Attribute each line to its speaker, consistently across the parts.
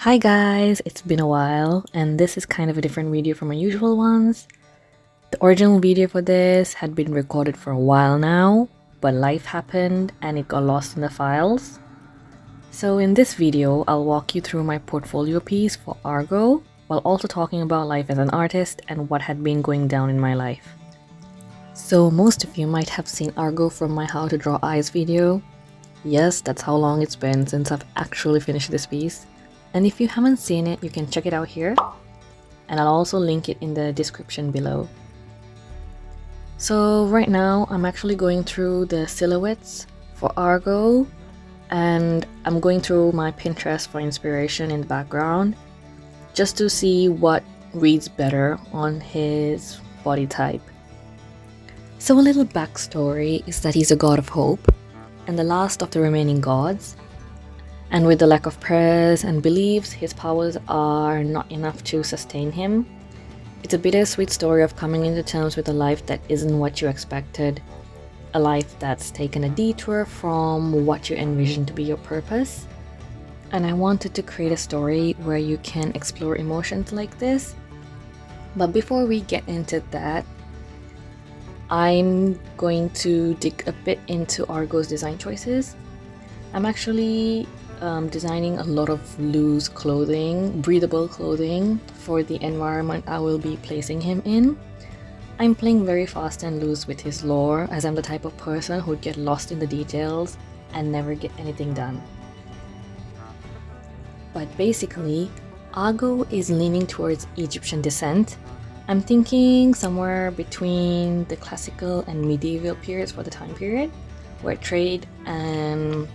Speaker 1: Hi guys, it's been a while, and this is kind of a different video from my usual ones. The original video for this had been recorded for a while now, but life happened and it got lost in the files. So in this video, I'll walk you through my portfolio piece for Argo, while also talking about life as an artist and what had been going down in my life. So most of you might have seen Argo from my How to Draw Eyes video. Yes, that's how long it's been since I've actually finished this piece. And if you haven't seen it, you can check it out here, and I'll also link it in the description below. So right now, I'm actually going through the silhouettes for Argo, and I'm going through my Pinterest for inspiration in the background, just to see what reads better on his body type. So a little backstory is that he's a god of hope, and the last of the remaining gods. And with the lack of prayers and beliefs, his powers are not enough to sustain him. It's a bittersweet story of coming into terms with a life that isn't what you expected, a life that's taken a detour from what you envisioned to be your purpose. And I wanted to create a story where you can explore emotions like this. But before we get into that, I'm going to dig a bit into Argo's design choices. I'm actually designing a lot of loose clothing, breathable clothing for the environment I will be placing him in. I'm playing very fast and loose with his lore, as I'm the type of person who'd get lost in the details and never get anything done. But basically, Argo is leaning towards Egyptian descent. I'm thinking somewhere between the classical and medieval periods for the time period, where trade and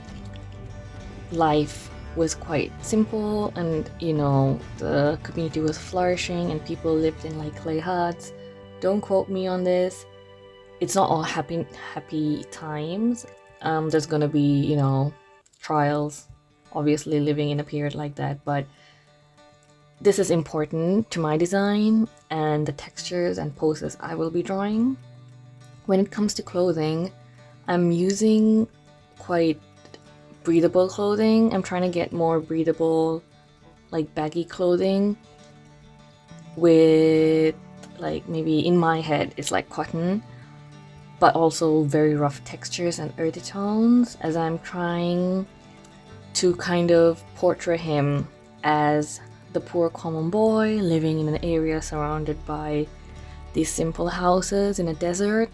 Speaker 1: life was quite simple, and the community was flourishing and people lived in like clay huts. Don't quote me on this. It's not all happy times. There's gonna be trials, obviously, living in a period like that, but this is important to my design and the textures and poses I will be drawing. When it comes to clothing, I'm using quite breathable clothing. I'm trying to get more breathable, like baggy clothing with, like, maybe in my head it's like cotton, but also very rough textures and earthy tones, as I'm trying to kind of portray him as the poor common boy living in an area surrounded by these simple houses in a desert.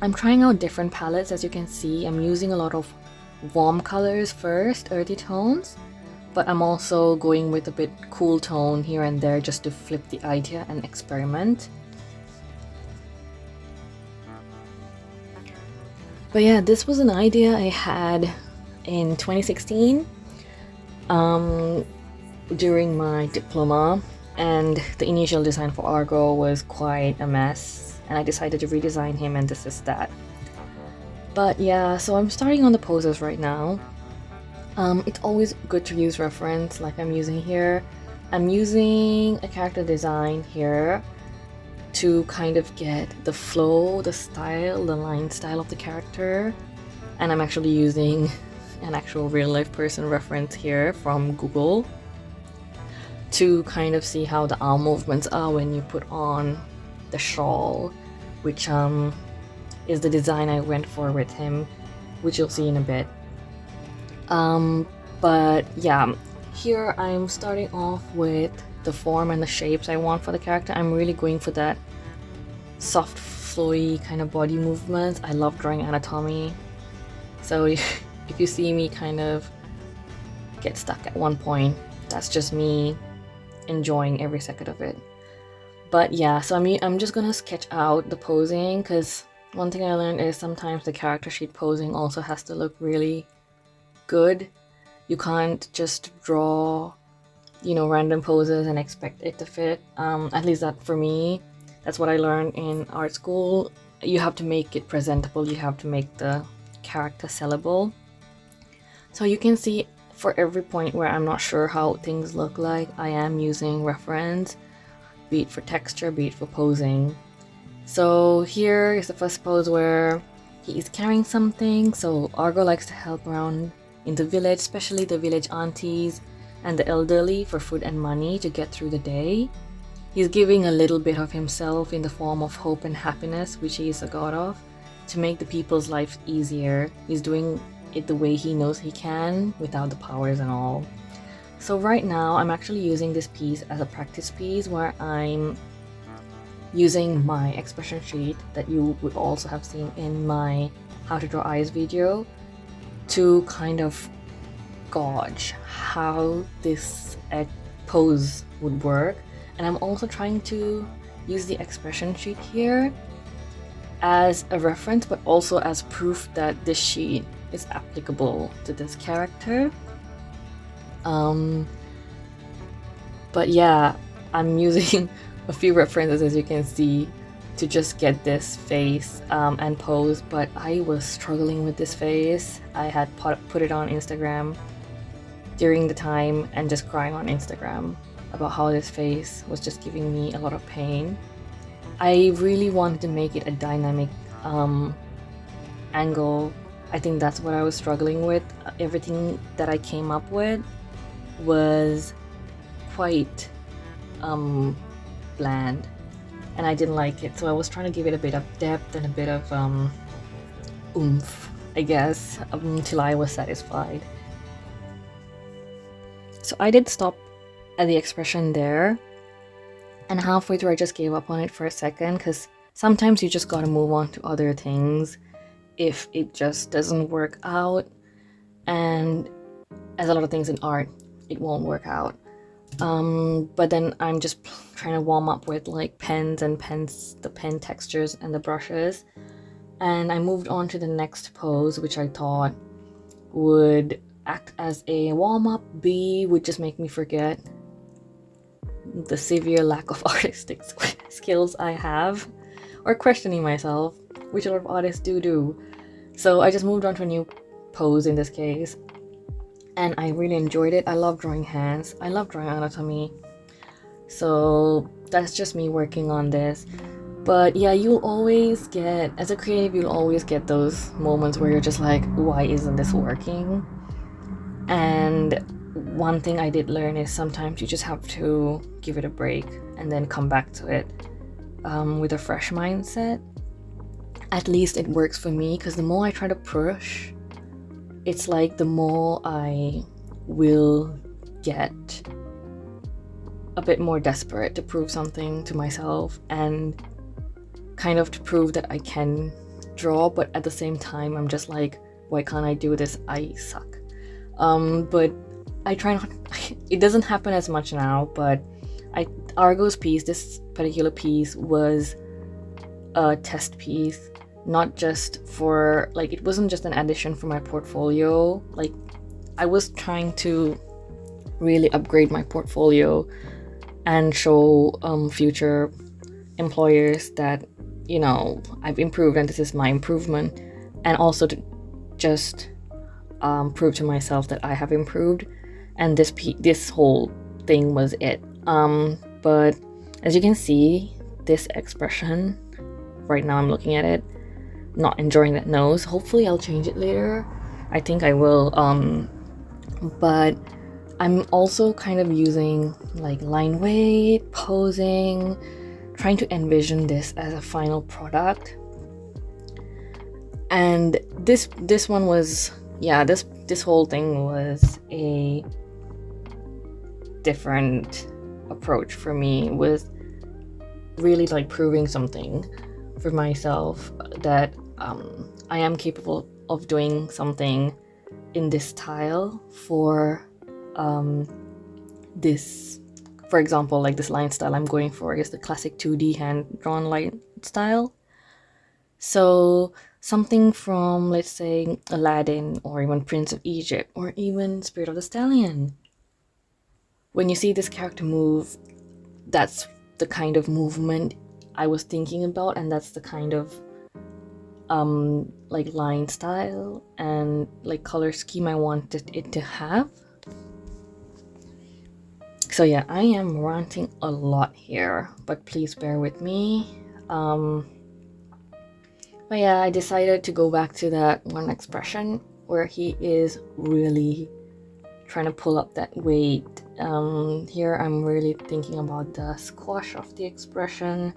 Speaker 1: I'm trying out different palettes. As you can see, I'm using a lot of warm colors first, earthy tones, but I'm also going with a bit cool tone here and there just to flip the idea and experiment. But yeah, this was an idea I had in 2016 during my diploma, and the initial design for Argo was quite a mess, and I decided to redesign him, and this is that. But yeah, so I'm starting on the poses right now. It's always good to use reference like I'm using here. I'm using a character design here to kind of get the flow, the style, the line style of the character. And I'm actually using an actual real life person reference here from Google to kind of see how the arm movements are when you put on the shawl, which is the design I went for with him, which you'll see in a bit. But yeah, here I'm starting off with the form and the shapes I want for the character. I'm really going for that soft, flowy kind of body movements. I love drawing anatomy, so if you see me kind of get stuck at one point, that's just me enjoying every second of it. But yeah, so I'm just gonna sketch out the posing, because one thing I learned is sometimes the character sheet posing also has to look really good. You can't just draw, random poses and expect it to fit. At least that for me, that's what I learned in art school. You have to make it presentable. You have to make the character sellable. So you can see for every point where I'm not sure how things look like, I am using reference, be it for texture, be it for posing. So here is the first pose where he is carrying something. So Argo likes to help around in the village, especially the village aunties. and the elderly for food and money to get through the day. He's giving a little bit of himself in the form of hope and happiness, which he is a god of, to make the people's lives easier. He's doing it the way he knows he can, without the powers and all. So right now, I'm actually using this piece as a practice piece where I'm using my expression sheet that you would also have seen in my How to Draw Eyes video to kind of gauge how this pose would work. And I'm also trying to use the expression sheet here as a reference, but also as proof that this sheet is applicable to this character. But yeah, I'm using a few references, as you can see, to just get this face and pose, but I was struggling with this face. I had put it on Instagram during the time and just crying on Instagram about how this face was just giving me a lot of pain. I really wanted to make it a dynamic angle. I think that's what I was struggling with. Everything that I came up with was quite bland, and I didn't like it, so I was trying to give it a bit of depth and a bit of oomph, I guess, until I was satisfied. So I did stop at the expression there, and halfway through I just gave up on it for a second, because sometimes you just gotta move on to other things if it just doesn't work out. And as a lot of things in art, it won't work out. But then I'm just trying to warm up with like pens, the pen textures and the brushes, and I moved on to the next pose, which I thought would act as a warm-up. B would just make me forget the severe lack of artistic skills I have, or questioning myself, which a lot of artists do. So I just moved on to a new pose in this case, and I really enjoyed it. I love drawing hands, I love drawing anatomy, so that's just me working on this. But yeah, you'll always get, as a creative, you'll always get those moments where you're just like, why isn't this working? And one thing I did learn is sometimes you just have to give it a break and then come back to it with a fresh mindset. At least it works for me, because the more I try to push, it's like the more I will get a bit more desperate to prove something to myself and kind of to prove that I can draw, but at the same time I'm just like, why can't I do this? I suck. But I try not, it doesn't happen as much now, but Argo's piece, this particular piece, was a test piece, not just for, like, it wasn't just an addition for my portfolio. Like, I was trying to really upgrade my portfolio and show future employers that, you know, I've improved and this is my improvement, and also to just prove to myself that I have improved. And this whole thing was it. But as you can see, this expression right now, I'm looking at it, not enjoying that nose. Hopefully I'll change it later. I think I will. But I'm also kind of using like line weight, posing, trying to envision this as a final product. And this one was, yeah, this whole thing was a different approach for me, with really like proving something for myself, that I am capable of doing something in this style for this, for example, like this line style I'm going for is the classic 2D hand-drawn line style. So something from, let's say, Aladdin, or even Prince of Egypt, or even Spirit of the Stallion. When you see this character move, that's the kind of movement I was thinking about, and that's the kind of like line style and like color scheme I wanted it to have. So yeah, I am ranting a lot here, but please bear with me. But yeah, I decided to go back to that one expression where he is really trying to pull up that weight. Here I'm really thinking about the squash of the expression,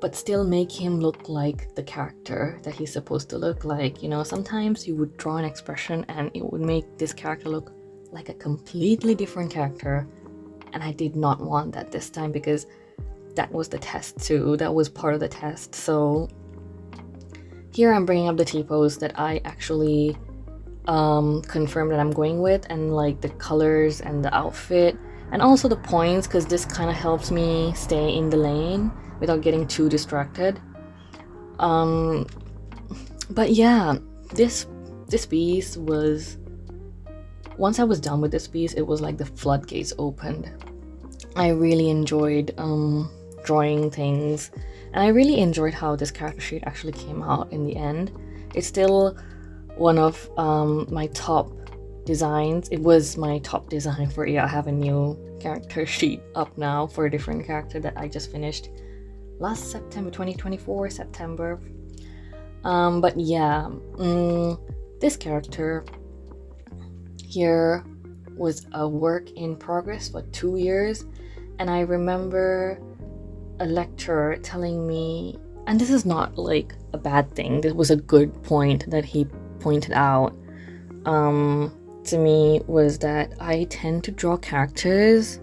Speaker 1: but still make him look like the character that he's supposed to look like. You know, sometimes you would draw an expression and it would make this character look like a completely different character, and I did not want that this time, because that was the test too. That was part of the test. So here I'm bringing up the T-pose that I actually confirmed that I'm going with, and like the colors and the outfit, and also the points, because this kind of helps me stay in the lane without getting too distracted. But yeah, this piece was, once I was done with this piece, it was like the floodgates opened. I really enjoyed drawing things, and I really enjoyed how this character sheet actually came out in the end. It's still one of my top designs. It was my top design for, yeah, I have a new character sheet up now for a different character that I just finished last September, 2024 September. But yeah, this character here was a work in progress for 2 years, and I remember a lecturer telling me, and this is not like a bad thing, this was a good point that he pointed out to me, was that I tend to draw characters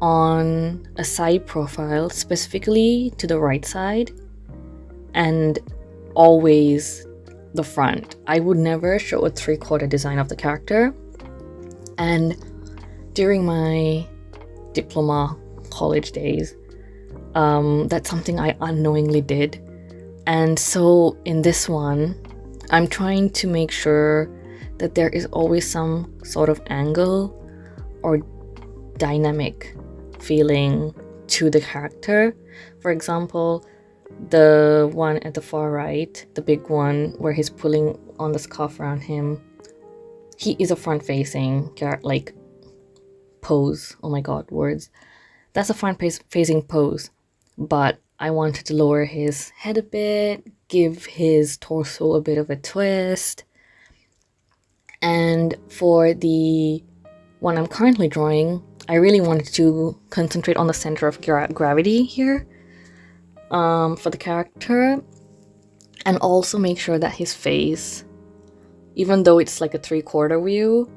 Speaker 1: on a side profile, specifically to the right side, and always the front. I would never show a 3/4 design of the character. And during my diploma college days, that's something I unknowingly did. And so in this one, I'm trying to make sure that there is always some sort of angle or dynamic feeling to the character. For example, the one at the far right, the big one where he's pulling on the scarf around him, he is a front-facing like pose. Oh my god, words. That's a front-facing pose, but I wanted to lower his head a bit, give his torso a bit of a twist. And for the one I'm currently drawing, I really wanted to concentrate on the center of gravity here for the character, and also make sure that his face, even though it's like a 3/4 view,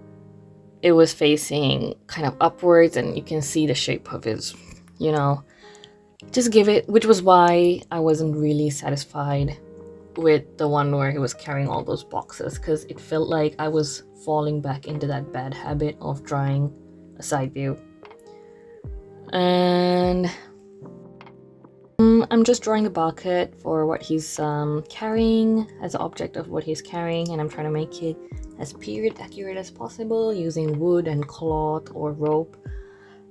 Speaker 1: it was facing kind of upwards, and you can see the shape of his, you know, just give it, which was why I wasn't really satisfied with the one where he was carrying all those boxes, because it felt like I was falling back into that bad habit of drawing a side view. And I'm just drawing the bucket for what he's carrying, as an object of what he's carrying, and I'm trying to make it as period accurate as possible using wood and cloth or rope.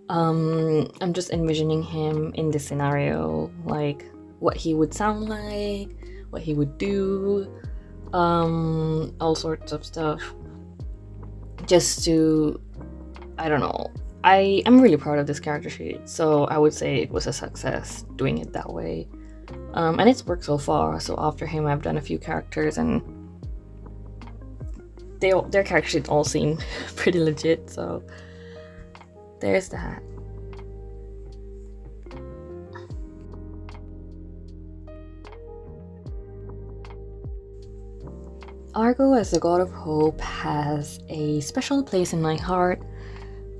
Speaker 1: I'm just envisioning him in this scenario, like what he would sound like, what he would do, all sorts of stuff, just to, I don't know. I'm really proud of this character sheet, so I would say it was a success doing it that way. And it's worked so far. So after him, I've done a few characters, and their character sheets all seem pretty legit, so there's that. Argo as the god of hope has a special place in my heart,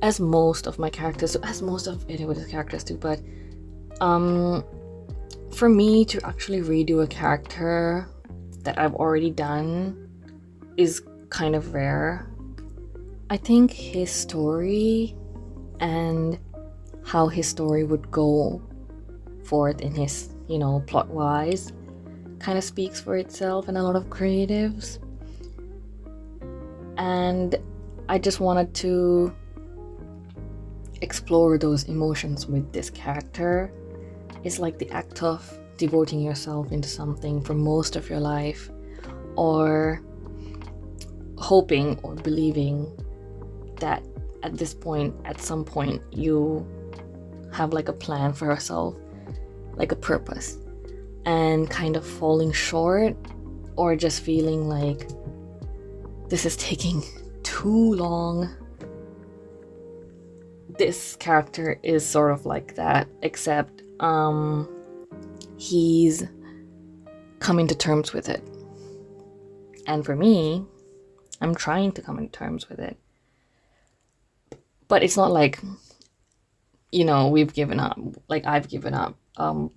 Speaker 1: as most of my characters, as most of Edward's characters do, but for me to actually redo a character that I've already done is kind of rare. I think his story and how his story would go forth in his, you know, plot-wise kind of speaks for itself in a lot of creatives. And I just wanted to explore those emotions with this character. It's like the act of devoting yourself into something for most of your life, or hoping or believing that at this point, at some point, you have like a plan for yourself, like a purpose, and kind of falling short, or just feeling like this is taking too long, this character is sort of like that, except he's coming to terms with it. And for me, I'm trying to come to terms with it. But it's not like, we've given up. Like, I've given up.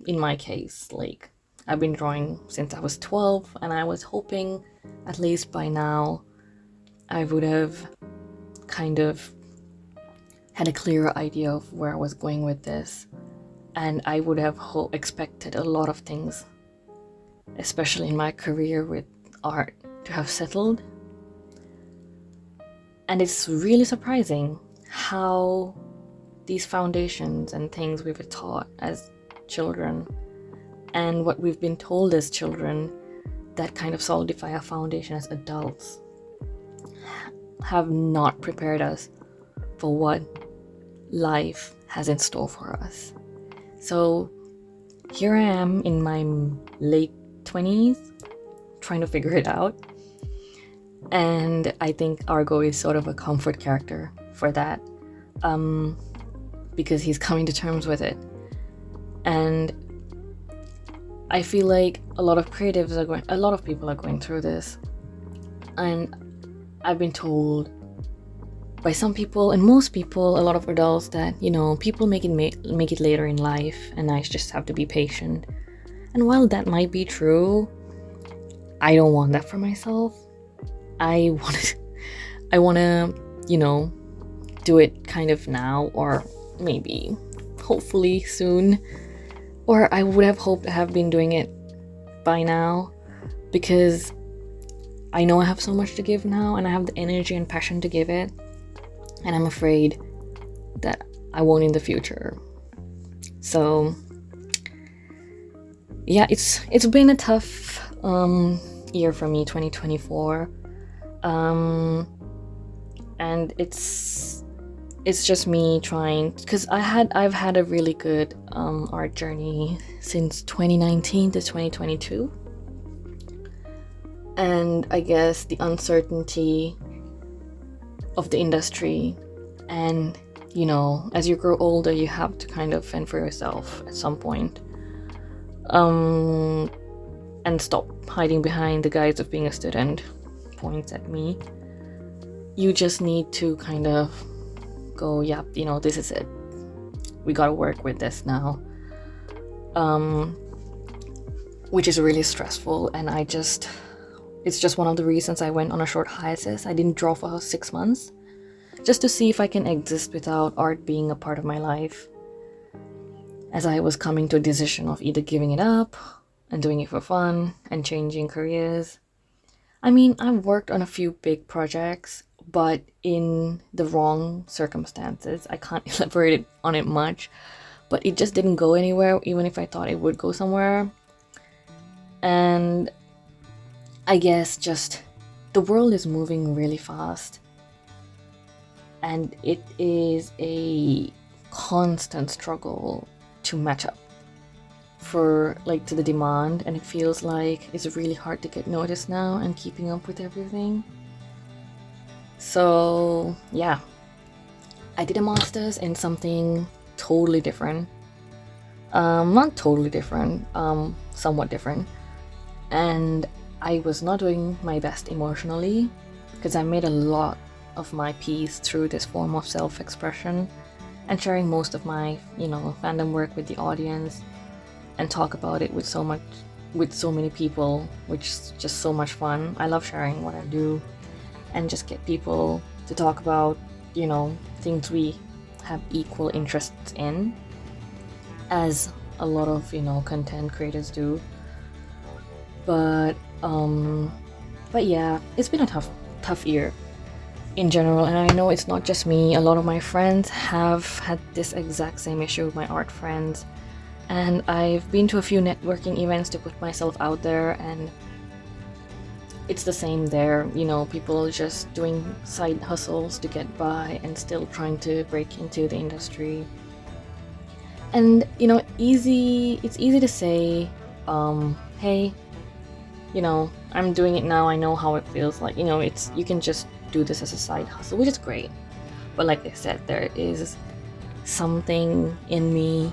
Speaker 1: In my case, like, I've been drawing since I was 12, and I was hoping at least by now I would have kind of had a clearer idea of where I was going with this, and I would have expected a lot of things, especially in my career with art, to have settled. And it's really surprising how these foundations and things we were taught as children and what we've been told as children that kind of solidify our foundation as adults have not prepared us for what life has in store for us. So here I am in my late 20s trying to figure it out, and I think Argo is sort of a comfort character for that, because he's coming to terms with it. And I feel like a lot of people are going through this, and I've been told by some people and most people, a lot of adults, that people make it later in life, and I just have to be patient. And while that might be true, I don't want that for myself. I want to do it kind of now, or maybe hopefully soon, or I would have hoped to have been doing it by now, because I know I have so much to give now, and I have the energy and passion to give it, and I'm afraid that I won't in the future. So yeah, it's been a tough year for me, 2024, and it's just me trying, because I've had a really good art journey since 2019 to 2022, and I guess the uncertainty of the industry, and as you grow older, you have to kind of fend for yourself at some point, and stop hiding behind the guise of being a student. Points at me. You just need to kind of go, yep, this is it. We gotta work with this now. Which is really stressful, and it's just one of the reasons I went on a short hiatus. I didn't draw for 6 months, just to see if I can exist without art being a part of my life, as I was coming to a decision of either giving it up and doing it for fun and changing careers. I mean, I've worked on a few big projects, but in the wrong circumstances. I can't elaborate on it much, but it just didn't go anywhere, even if I thought it would go somewhere. And I guess just the world is moving really fast, and it is a constant struggle to match up to the demand, and it feels like it's really hard to get noticed now and keeping up with everything. So yeah, I did a master's in something totally different, not totally different, somewhat different, and I was not doing my best emotionally, because I made a lot of my piece through this form of self-expression and sharing most of my fandom work with the audience, and talk about it with so many people, which is just so much fun. I love sharing what I do and just get people to talk about things we have equal interests in, as a lot of content creators do. But yeah, it's been a tough year in general, and I know it's not just me. A lot of my friends have had this exact same issue with my art friends, and I've been to a few networking events to put myself out there, and it's the same there. People just doing side hustles to get by and still trying to break into the industry. And it's easy to say, hey, I'm doing it now, I know how it feels like. You can just do this as a side hustle, which is great. But like I said, there is something in me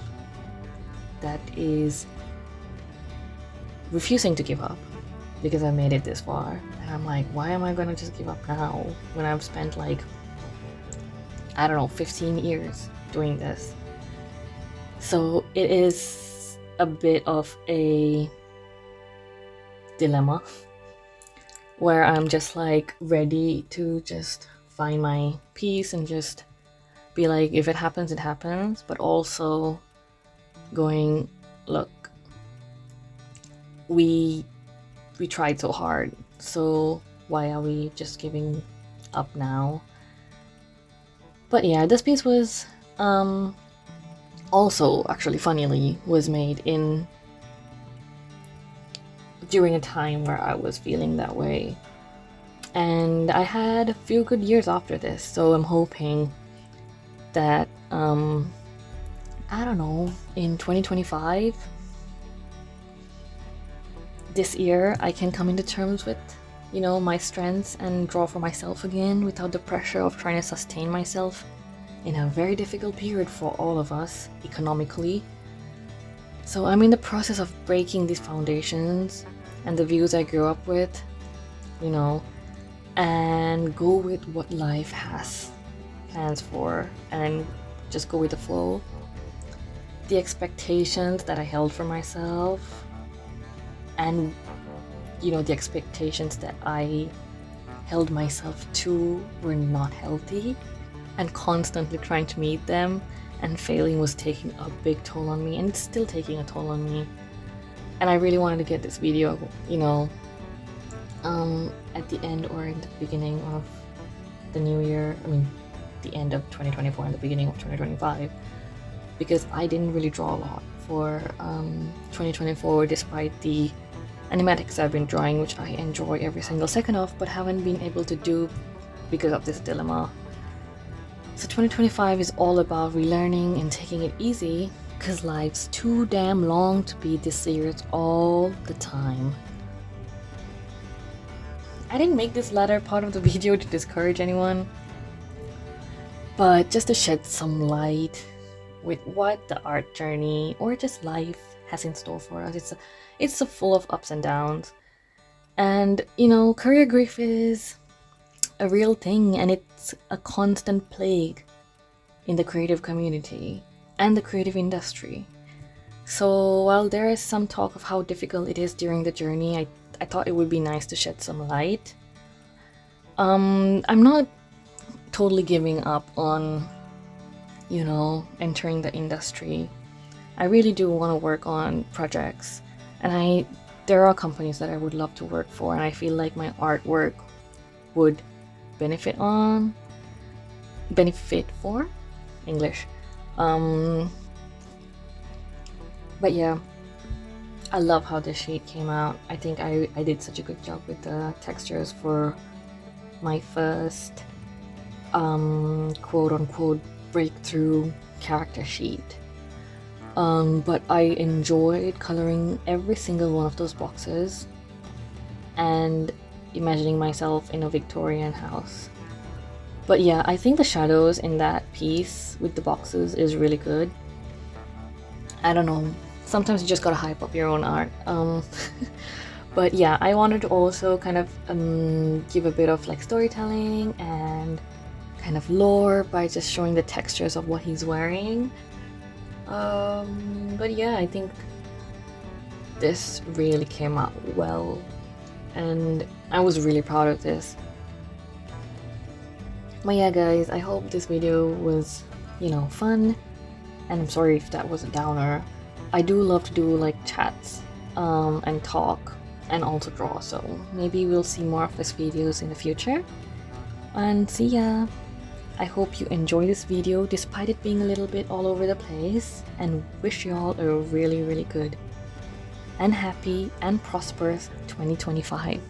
Speaker 1: that is refusing to give up because I made it this far. And I'm like, why am I gonna just give up now when I've spent like, I don't know, 15 years doing this? So it is a bit of a dilemma where I'm just like ready to just find my peace and just be like, if it happens, it happens, but also going, look, we tried so hard, so why are we just giving up now? But yeah, this piece was also actually funnily was made during a time where I was feeling that way, and I had a few good years after this, so I'm hoping that I don't know, in 2025, this year, I can come into terms with, you know, my strengths and draw for myself again without the pressure of trying to sustain myself in a very difficult period for all of us economically. So I'm in the process of breaking these foundations and the views I grew up with, you know, and go with what life has plans for and just go with the flow. The expectations that I held for myself, and you know, the expectations that I held myself to were not healthy, and constantly trying to meet them and failing was taking a big toll on me, and it's still taking a toll on me. And I really wanted to get this video, you know, at the end or in the beginning of the new year, I mean the end of 2024 and the beginning of 2025, because I didn't really draw a lot for 2024 despite the animatics I've been drawing, which I enjoy every single second of, but haven't been able to do because of this dilemma. So 2025 is all about relearning and taking it easy, because life's too damn long to be this serious all the time. I didn't make this latter part of the video to discourage anyone, but just to shed some light with what the art journey or just life has in store for us. It's full of ups and downs, and you know, career grief is a real thing, and it's a constant plague in the creative community and the creative industry. So while there is some talk of how difficult it is during the journey, I thought it would be nice to shed some light. I'm not totally giving up on, you know, entering the industry. I really do want to work on projects, and there are companies that I would love to work for, and I feel like my artwork would benefit for English. But yeah, I love how this sheet came out. I think I did such a good job with the textures for my first quote-unquote breakthrough character sheet. But I enjoyed coloring every single one of those boxes and imagining myself in a Victorian house. But yeah, I think the shadows in that piece with the boxes is really good. I don't know, sometimes you just gotta hype up your own art. But yeah, I wanted to also kind of give a bit of like storytelling and kind of lore by just showing the textures of what he's wearing. But yeah, I think this really came out well, and I was really proud of this. But yeah guys, I hope this video was, you know, fun, and I'm sorry if that was a downer. I do love to do like chats and talk and also draw, so maybe we'll see more of these videos in the future. And see ya! I hope you enjoy this video despite it being a little bit all over the place, and wish you all a really, really good and happy and prosperous 2025.